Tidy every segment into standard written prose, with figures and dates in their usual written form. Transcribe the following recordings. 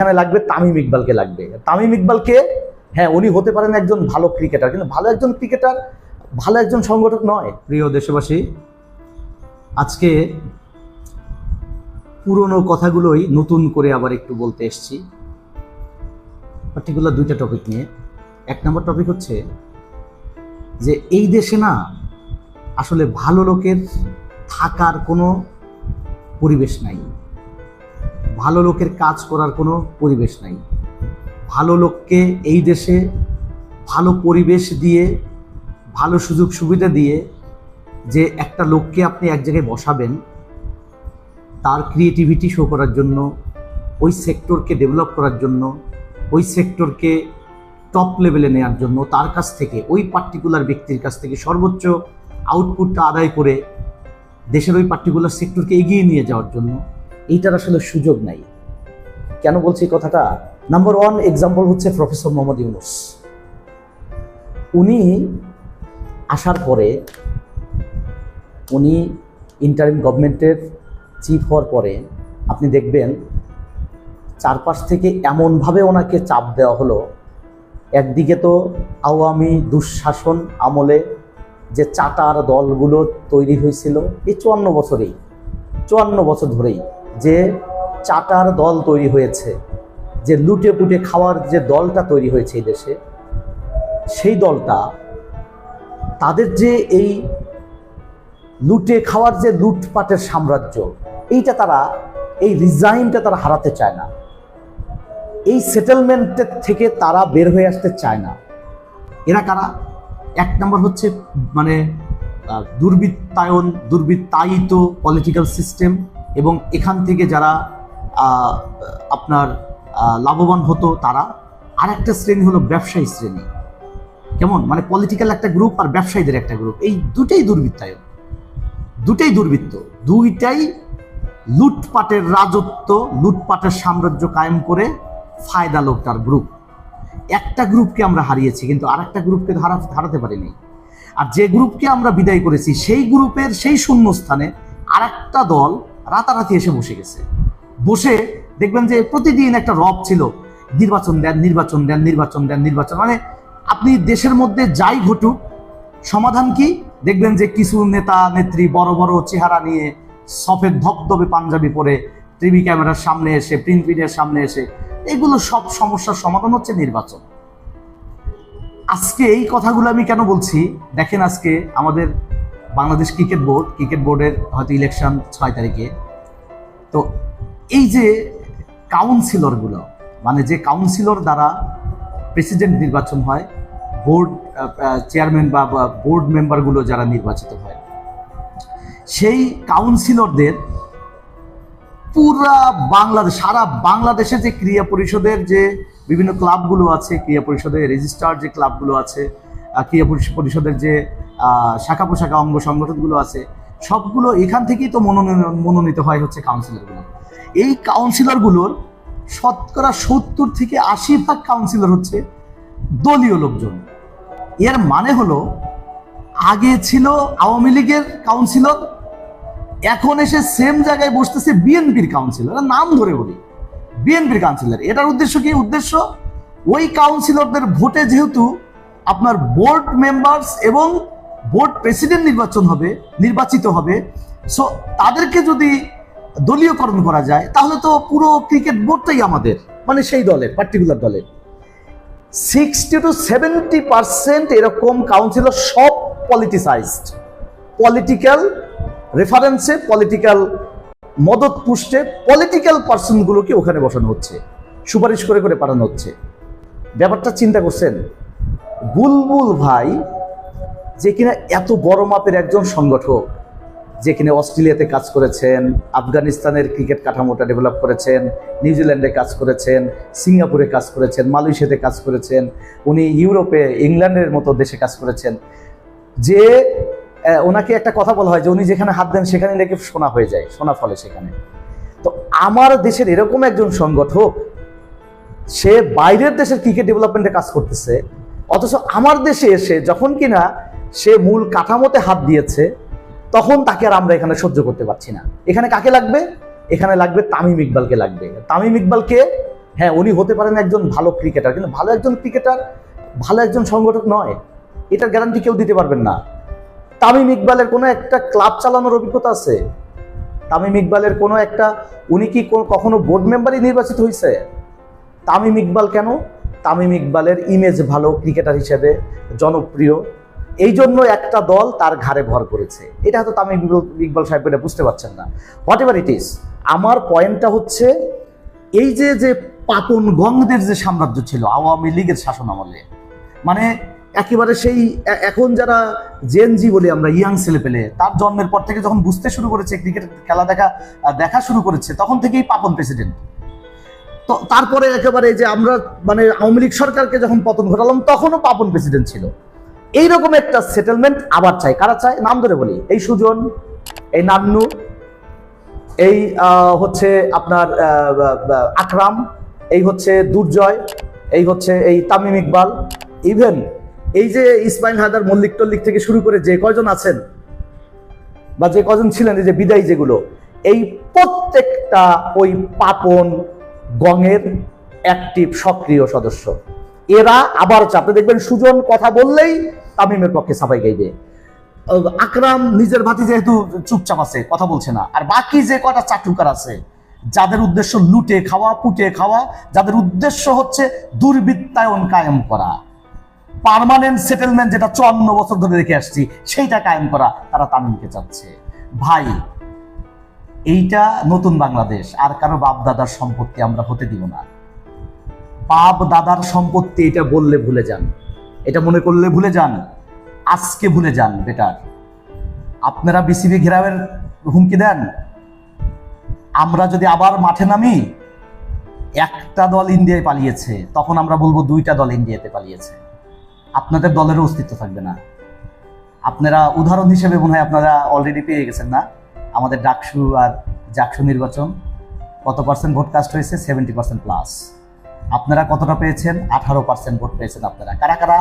এখানে লাগবে তামিম ইকবালকে লাগবে। তামিম ইকবালকে, হ্যাঁ উনি হতে পারেন একজন ভালো ক্রিকেটার, কিন্তু ভালো একজন ক্রিকেটার, ভালো একজন সংগঠক নয়। প্রিয় দেশবাসী, আজকে পুরনো কথাগুলোই নতুন করে আবার একটু বলতে এসেছি, পার্টিকুলার দুইটা টপিক নিয়ে। এক নম্বর টপিক হচ্ছে যে এই দেশে না আসলে ভালো লোকের থাকার কোনো পরিবেশ নাই, ভালো লোকের কাজ করার কোনো পরিবেশ নাই। ভালো লোককে এই দেশে ভালো পরিবেশ দিয়ে, ভালো সুযোগ সুবিধা দিয়ে যে একটা লোককে আপনি এক জায়গায় বসাবেন তার ক্রিয়েটিভিটি শো করার জন্য, ওই সেক্টরকে ডেভেলপ করার জন্য, ওই সেক্টরকে টপ লেভেলে নেওয়ার জন্য, তার কাছ থেকে, ওই পার্টিকুলার ব্যক্তির কাছ থেকে সর্বোচ্চ আউটপুটটা আদায় করে দেশের ওই পার্টিকুলার সেক্টরকে এগিয়ে নিয়ে যাওয়ার জন্য এইটার আসলে সুযোগ নাই। কেন বলছি এই কথাটা? নাম্বার ওয়ান এক্সাম্পল হচ্ছে প্রফেসর মোহাম্মদ ইউনূস। উনি আসার পরে, উনি ইন্টারিম গভর্নমেন্টের চিফ হওয়ার পরে আপনি দেখবেন চারপাশ থেকে এমনভাবে ওনাকে চাপ দেওয়া হলো। একদিকে তো আওয়ামী দুঃশাসন আমলে যে চাটার দলগুলো তৈরি হয়েছিল এই 54 বছর ধরেই যে চাটার দল তৈরি হয়েছে, যে লুটে পুটে খাওয়ার যে দলটা তৈরি হয়েছে এই দেশে, সেই দলটা তাদের যে এই লুটে খাওয়ার যে লুটপাটের সাম্রাজ্য, এইটা তারা, এই রিজাইনটা তারা হারাতে চায় না, এই সেটেলমেন্টের থেকে তারা বের হয়ে আসতে চায় না। এরা কারা? এক নম্বর হচ্ছে মানে দুর্বৃত্তায়িত পলিটিক্যাল সিস্টেম, এবং এখান থেকে যারা আপনার লাভবান হতো তারা। আর একটা শ্রেণী হলো ব্যবসায়ী শ্রেণী। কেমন? মানে পলিটিক্যাল একটা গ্রুপ আর ব্যবসায়ীদের একটা গ্রুপ, এই দুটাই দুর্বৃত্তায়ন, দুটাই দুর্বৃত্ত, দুইটাই লুটপাটের রাজত্ব, লুটপাটের সাম্রাজ্য কায়েম করে ফায়দা লোকটার গ্রুপ। একটা গ্রুপকে আমরা হারিয়েছি, কিন্তু আর একটা গ্রুপকে হারাতে পারিনি। আর যে গ্রুপকে আমরা বিদায় করেছি সেই গ্রুপের সেই শূন্যস্থানে আর একটা দল রাতারাতি এসে বসে গেছে। বসে দেখবেন যে প্রতিদিন একটা রব ছিল, নির্বাচন দেন, নির্বাচন দেন, নির্বাচন দেন, নির্বাচন। মানে আপনি দেশের মধ্যে যাই ঘটুক, সমাধান কি? দেখবেন যে কিছু নেতা নেত্রী বড় বড় চেহারা নিয়ে সফেদ ধবধবে পাঞ্জাবি পরে টিভি ক্যামেরার সামনে এসে, প্রিন্ট মিডিয়ার সামনে এসে, এগুলো সব সমস্যার সমাধান হচ্ছে নির্বাচন। আজকে এই কথাগুলো আমি কেন বলছি দেখেন, আজকে আমাদের বাংলাদেশ ক্রিকেট বোর্ডের হয়তো ইলেকশন 6 তারিখে। তো এই যে কাউন্সিলরগুলো, মানে যে কাউন্সিলর দ্বারা প্রেসিডেন্ট নির্বাচন হয়, বোর্ড চেয়ারম্যান বা বোর্ড মেম্বারগুলো যারা নির্বাচিত হয়, সেই কাউন্সিলরদের পুরা বাংলাদেশ, সারা বাংলাদেশে যে ক্রীড়া পরিষদের যে বিভিন্ন ক্লাবগুলো আছে, ক্রীড়া পরিষদের রেজিস্টার্ড যে ক্লাবগুলো আছে, ক্রীড়া পরিষদের যে শাখা প্রশাখা অঙ্গ সংগঠনগুলো আছে, সবগুলো এখান থেকেই তো মনোনীত হয় হচ্ছে কাউন্সিলরগুলো। এই কাউন্সিলরগুলোর শতকরা 70 থেকে 80% কাউন্সিলর হচ্ছে দলীয় লোকজন। এর মানে হলো আগে ছিল আওয়ামী লীগের কাউন্সিলর, এখন এসে সেম জায়গায় বসতেছে বিএনপির কাউন্সিলর। নাম ধরে বলি, বিএনপির কাউন্সিলর। এটার উদ্দেশ্য কি? উদ্দেশ্য ওই কাউন্সিলরদের ভোটে যেহেতু আপনার বোর্ড মেম্বার্স এবং বোর্ড প্রেসিডেন্ট নির্বাচিত হবে, সো তাদেরকে যদি দলীয়করণ করা যায় তাহলে তো পুরো ক্রিকেট বোর্ডটাই আমাদের, মানে সেই দলের, পার্টিকুলার দলের। 60 to 70% এরকম কাউন্সিলর, সব পলিটিসাইজড, পলিটিক্যাল রেফারেন্সে, পলিটিক্যাল মদত পুষ্টে পলিটিক্যাল পার্সনগুলোকে ওখানে বসানো হচ্ছে, সুপারিশ করে করে পাঠানো হচ্ছে। ব্যাপারটা চিন্তা করছেন? বুলবুল ভাই যে কিনা এত বড় মাপের একজন সংগঠক, যে কিনা অস্ট্রেলিয়াতে কাজ করেছেন, আফগানিস্তানের ক্রিকেট কাঠামোটা ডেভেলপ করেছেন, নিউজিল্যান্ডে কাজ করেছেন, সিঙ্গাপুরে কাজ করেছেন, মালয়েশিয়াতে কাজ করেছেন, উনি ইউরোপে, ইংল্যান্ডের মতো দেশে কাজ করেছেন, যে ওনাকে একটা কথা বলা হয় যে উনি যেখানে হাত দেন সেখানে নাকি সোনা হয়ে যায়, সোনা ফলে সেখানে। তো আমার দেশের এরকম একজন সংগঠক, সে বাইরের দেশের ক্রিকেট ডেভেলপমেন্টে কাজ করতেছে, অথচ আমার দেশে এসে যখন কিনা সে মূল কাঠামোতে হাত দিয়েছে, তখন তাকে আর আমরা এখানে সহ্য করতে পারছি না। এখানে কাকে লাগবে? এখানে লাগবে তামিম ইকবালকে লাগবে। তামিম ইকবালকে হ্যাঁ, উনি হতে পারেন একজন ভালো ক্রিকেটার, কিন্তু ভালো একজন ক্রিকেটার ভালো একজন সংগঠক নয়, এটার গ্যারান্টি কেউ দিতে পারবেন না। তামিম ইকবালের কোনো একটা ক্লাব চালানোর অভিজ্ঞতা আছে? তামিম ইকবালের কোনো একটা, উনি কি কখনো বোর্ড মেম্বারই নির্বাচিত হয়েছে? তামিম ইকবাল কেন? তামিম ইকবালের ইমেজ ভালো, ক্রিকেটার হিসেবে জনপ্রিয়, এই জন্য একটা দল তার ঘাড়ে ভর করেছে। এটা হয়তো তামিম ইকবাল সাহেব এটা বুঝতে পারছেন না। হোয়াট এভার ইট ইজ, আমার পয়েন্টটা হচ্ছে এই যে যে পাপন গঙ্গদের যে সাম্রাজ্য ছিল আওয়ামী লীগের শাসন আমলে, মানে একেবারে সেই এখন যারা জেনজি বলি আমরা, ইয়াং ছেলে পেলে, তার জন্মের পর থেকে যখন বুঝতে শুরু করেছে, ক্রিকেট খেলা দেখা শুরু করেছে, তখন থেকেই পাপন প্রেসিডেন্ট। তো তারপরে একেবারে যে আমরা মানে আওয়ামী লীগ সরকারকে যখন পতন ঘটালাম, তখনও পাপন প্রেসিডেন্ট ছিল। এইরকম একটা সেটেলমেন্ট আবার চাই। কারা চায়? নাম ধরে বলি, এই সুজন, এই নান্নু, এই হচ্ছে আপনার আকরাম, এই হচ্ছে দুর্জয়, এই হচ্ছে এই তামিম ইকবাল, ইভেন এই যে ইসমাইল হায়দার, মল্লিক টল্লিক থেকে শুরু করে যে কয়জন আছেন বা যে কয়জন ছিলেন, এই যে বিদায়ী যেগুলো, এই প্রত্যেকটা ওই পাপন গঙের অ্যাক্টিভ সক্রিয় সদস্য। এরা আবার আপনি দেখবেন সুজন কথা বললেই তামিমের পক্ষে সাফাই গাইবে, আকরাম নিজের ভাতি যেহেতু চুপচাপ আছে, কথা বলছে না, আর বাকি যে কটা চাটুকার আছে যাদের উদ্দেশ্য লুটে খাওয়া, পুটে খাওয়া, যাদের উদ্দেশ্য হচ্ছে দুর্বৃত্তায়ন কায়েম করা, পার্মানেন্ট সেটেলমেন্ট যেটা 54 বছর ধরে রেখে আসছি সেইটা কায়েম করা, তারা তামিমকে চাচ্ছে। ভাই, এইটা নতুন বাংলাদেশ, আর কারো বাপ দাদার সম্পত্তি আমরা হতে দিব না। বাপ দাদার সম্পত্তি এটা বললে ভুলে যান, এটা মনে করলে ভুলে যান, আজকে ভুলে যান। বেটার আপনারা বিসিবি ঘেরাওয়ের হুমকি দেন, আমরা যদি আবার মাঠে নামি, একটা দল ইন্ডিয়ায় পালিয়েছে, তখন আমরা বলবো 2টা দল ইন্ডিয়াতে পালিয়েছে, আপনাদের দলেরও অস্তিত্ব থাকবে না। আপনারা উদাহরণ হিসেবে মনে হয় আপনারা অলরেডি পেয়ে গেছেন না, আমাদের ডাকসু আর জাকসু নির্বাচন কত পার্সেন্ট ভোট কাস্ট হয়েছে? 70% প্লাস। আপনারা কতটা পেয়েছেন? 18% ভোট পেয়েছেন। আপনারা কারা কারা?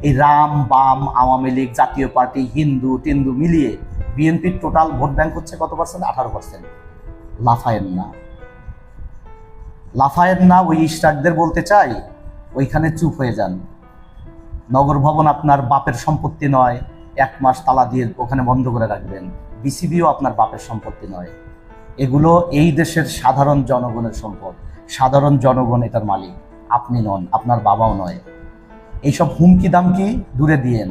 এই রাম, বাম, আওয়ামী লীগ, জাতীয় পার্টি, হিন্দু টিন্দু মিলিয়ে বিএনপির টোটাল ভোট ব্যাংক হচ্ছে কত পার্সেন্ট? 18%। লাফায়েন না, লাফায়েন না। ওই ইস্টাকদের বলতে চাই, ওইখানে চুপ হয়ে যান। নগর ভবন আপনার বাপের সম্পত্তি নয়, 1 মাস তালা দিয়ে ওখানে বন্ধ করে রাখবেন। বিসিবিও আপনার বাপের সম্পত্তি নয়, এগুলো এই দেশের সাধারণ জনগণের সম্পদ। সাধারণ জনগণ এটার মালিক, আপনি নন, আপনার বাবাও নয়। এইসব হুমকি দামকি দূরে দিয়েন।